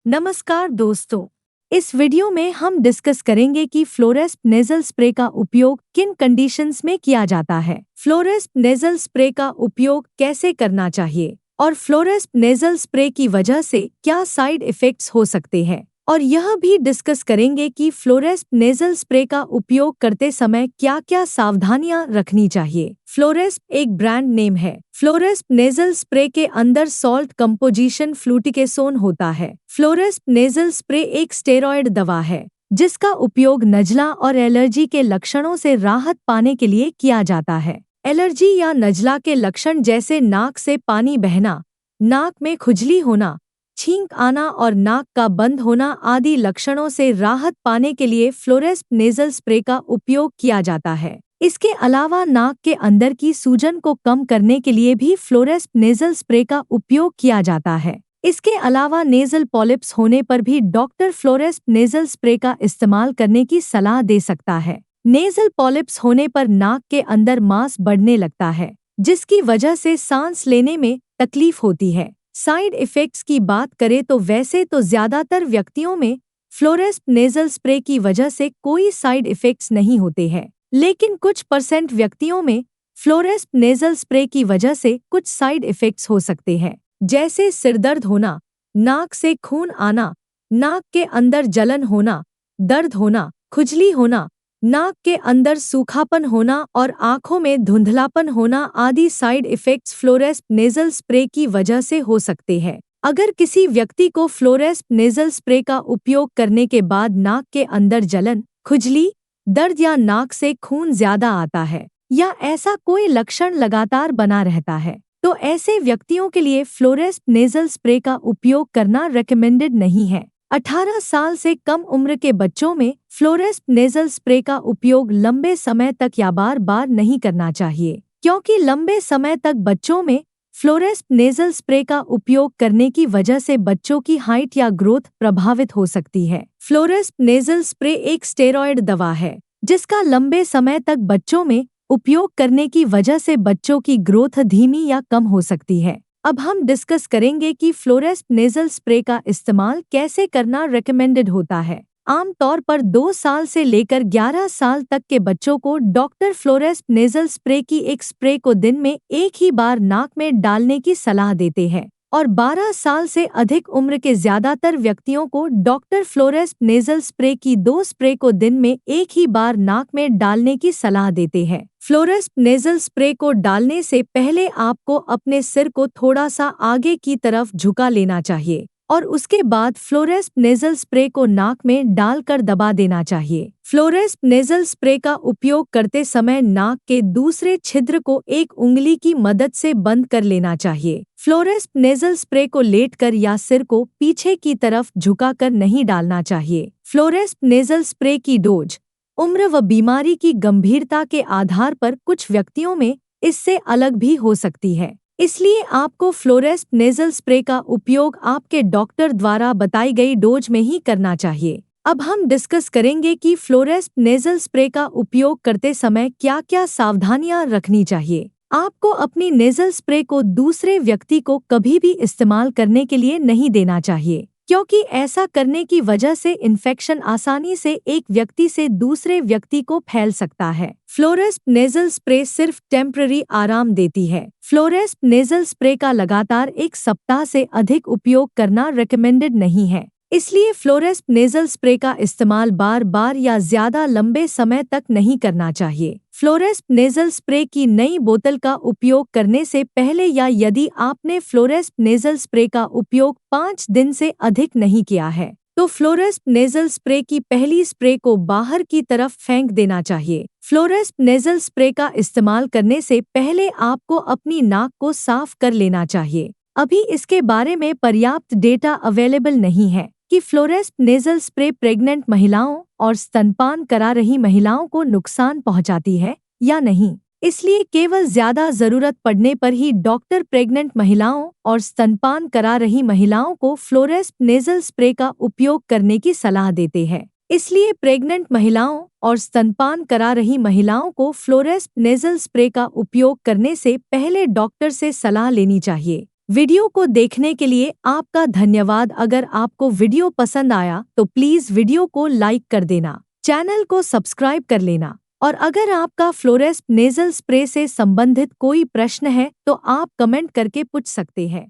नमस्कार दोस्तों। इस वीडियो में हम डिस्कस करेंगे कि फ्लोरेस्प नेजल स्प्रे का उपयोग किन कंडीशंस में किया जाता है, फ्लोरेस्प नेजल स्प्रे का उपयोग कैसे करना चाहिए और फ्लोरेस्प नेजल स्प्रे की वजह से क्या साइड इफेक्ट्स हो सकते हैं, और यह भी डिस्कस करेंगे कि फ्लोरेस्प नेजल स्प्रे का उपयोग करते समय क्या-क्या सावधानियां रखनी चाहिए। फ्लोरेस्प एक ब्रांड नेम है। फ्लोरेस्प नेजल स्प्रे के अंदर सॉल्ट कंपोजिशन फ्लूटिकेसोन होता है। फ्लोरेस्प नेजल स्प्रे एक स्टेरॉयड दवा है जिसका उपयोग नज़ला और एलर्जी के लक्षणों से राहत पाने के लिए किया जाता है। एलर्जी या नज़ला के लक्षण जैसे नाक से पानी बहना, नाक में खुजली होना, छींक आना और नाक का बंद होना आदि लक्षणों से राहत पाने के लिए फ्लोरेस्प नेजल स्प्रे का उपयोग किया जाता है। इसके अलावा नाक के अंदर की सूजन को कम करने के लिए भी फ्लोरेस्प नेजल स्प्रे का उपयोग किया जाता है। इसके अलावा नेजल पॉलिप्स होने पर भी डॉक्टर फ्लोरेस्प नेजल स्प्रे का इस्तेमाल करने की सलाह दे सकता है। नेजल पॉलिप्स होने पर नाक के अंदर मांस बढ़ने लगता है जिसकी वजह से सांस लेने में तकलीफ होती है। साइड इफेक्ट्स की बात करें तो वैसे तो ज्यादातर व्यक्तियों में फ्लोरेस्प नेजल स्प्रे की वजह से कोई साइड इफेक्ट्स नहीं होते हैं, लेकिन कुछ % व्यक्तियों में फ्लोरेस्प नेजल स्प्रे की वजह से कुछ साइड इफेक्ट्स हो सकते हैं, जैसे सिरदर्द होना, नाक से खून आना, नाक के अंदर जलन होना, दर्द होना, खुजली होना, नाक के अंदर सूखापन होना और आंखों में धुंधलापन होना आदि साइड इफेक्ट्स फ्लोरेस्प नेजल स्प्रे की वजह से हो सकते हैं। अगर किसी व्यक्ति को फ्लोरेस्प नेजल स्प्रे का उपयोग करने के बाद नाक के अंदर जलन, खुजली, दर्द या नाक से खून ज्यादा आता है या ऐसा कोई लक्षण लगातार बना रहता है, तो ऐसे व्यक्तियों के लिए फ्लोरेस्प नेजल स्प्रे का उपयोग करना रिकमेंडेड नहीं है। 18 साल से कम उम्र के बच्चों में फ्लोरेस्प नेजल स्प्रे का उपयोग लंबे समय तक या बार बार नहीं करना चाहिए, क्योंकि लंबे समय तक बच्चों में फ्लोरेस्प नेजल स्प्रे का उपयोग करने की वजह से बच्चों की हाइट या ग्रोथ प्रभावित हो सकती है। फ्लोरेस्प नेजल स्प्रे एक स्टेरॉयड दवा है जिसका लंबे समय तक बच्चों में उपयोग करने की वजह से बच्चों की ग्रोथ धीमी या कम हो सकती है। अब हम डिस्कस करेंगे कि फ्लोरेस्प नेजल स्प्रे का इस्तेमाल कैसे करना रिकमेंडेड होता है। आमतौर पर 2 साल से लेकर 11 साल तक के बच्चों को डॉक्टर फ्लोरेस्प नेजल स्प्रे की एक स्प्रे को दिन में एक ही बार नाक में डालने की सलाह देते हैं, और 12 साल से अधिक उम्र के ज्यादातर व्यक्तियों को डॉक्टर फ्लोरेस्प नेजल स्प्रे की 2 स्प्रे को दिन में एक ही बार नाक में डालने की सलाह देते हैं। फ्लोरेस्प नेजल स्प्रे को डालने से पहले आपको अपने सिर को थोड़ा सा आगे की तरफ झुका लेना चाहिए और उसके बाद फ्लोरेस्प नेजल स्प्रे को नाक में डालकर दबा देना चाहिए। फ्लोरेस्प नेजल स्प्रे का उपयोग करते समय नाक के दूसरे छिद्र को एक उंगली की मदद से बंद कर लेना चाहिए। फ्लोरेस्प नेजल स्प्रे को लेटकर या सिर को पीछे की तरफ झुकाकर नहीं डालना चाहिए। फ्लोरेस्प नेजल स्प्रे की डोज उम्र व बीमारी की गंभीरता के आधार पर कुछ व्यक्तियों में इससे अलग भी हो सकती है, इसलिए आपको फ्लोरेस्प नेजल स्प्रे का उपयोग आपके डॉक्टर द्वारा बताई गई डोज में ही करना चाहिए। अब हम डिस्कस करेंगे कि फ्लोरेस्प नेजल स्प्रे का उपयोग करते समय क्या-क्या सावधानियां रखनी चाहिए। आपको अपनी नेजल स्प्रे को दूसरे व्यक्ति को कभी भी इस्तेमाल करने के लिए नहीं देना चाहिए, क्योंकि ऐसा करने की वजह से इन्फेक्शन आसानी से एक व्यक्ति से दूसरे व्यक्ति को फैल सकता है। फ्लोरेस्प नेजल स्प्रे सिर्फ टेम्पररी आराम देती है। फ्लोरेस्प नेजल स्प्रे का लगातार 1 सप्ताह से अधिक उपयोग करना रिकमेंडेड नहीं है, इसलिए फ्लोरेस्प नेजल स्प्रे का इस्तेमाल बार बार या ज्यादा लंबे समय तक नहीं करना चाहिए। फ्लोरेस्प नेजल स्प्रे की नई बोतल का उपयोग करने से पहले या यदि आपने फ्लोरेस्प नेजल स्प्रे का उपयोग 5 दिन से अधिक नहीं किया है, तो फ्लोरेस्प नेजल स्प्रे की पहली स्प्रे को बाहर की तरफ फेंक देना चाहिए। फ्लोरेस्प नेजल स्प्रे का इस्तेमाल करने से पहले आपको अपनी नाक को साफ कर लेना चाहिए। अभी इसके बारे में पर्याप्त डेटा अवेलेबल नहीं है कि फ्लोरेस्प नेजल स्प्रे प्रेग्नेंट महिलाओं और स्तनपान करा रही महिलाओं को नुकसान पहुंचाती है या नहीं, इसलिए केवल ज्यादा जरूरत पड़ने पर ही डॉक्टर प्रेग्नेंट महिलाओं और स्तनपान करा रही महिलाओं को फ्लोरेस्प नेजल स्प्रे का उपयोग करने की सलाह देते हैं। इसलिए प्रेग्नेंट महिलाओं और स्तनपान करा रही महिलाओं को फ्लोरेस्प नेजल स्प्रे का उपयोग करने से पहले डॉक्टर से सलाह लेनी चाहिए। वीडियो को देखने के लिए आपका धन्यवाद। अगर आपको वीडियो पसंद आया तो प्लीज़ वीडियो को लाइक कर देना, चैनल को सब्सक्राइब कर लेना। और अगर आपका फ्लोरेस्प नेज़ल स्प्रे से संबंधित कोई प्रश्न है तो आप कमेंट करके पूछ सकते हैं।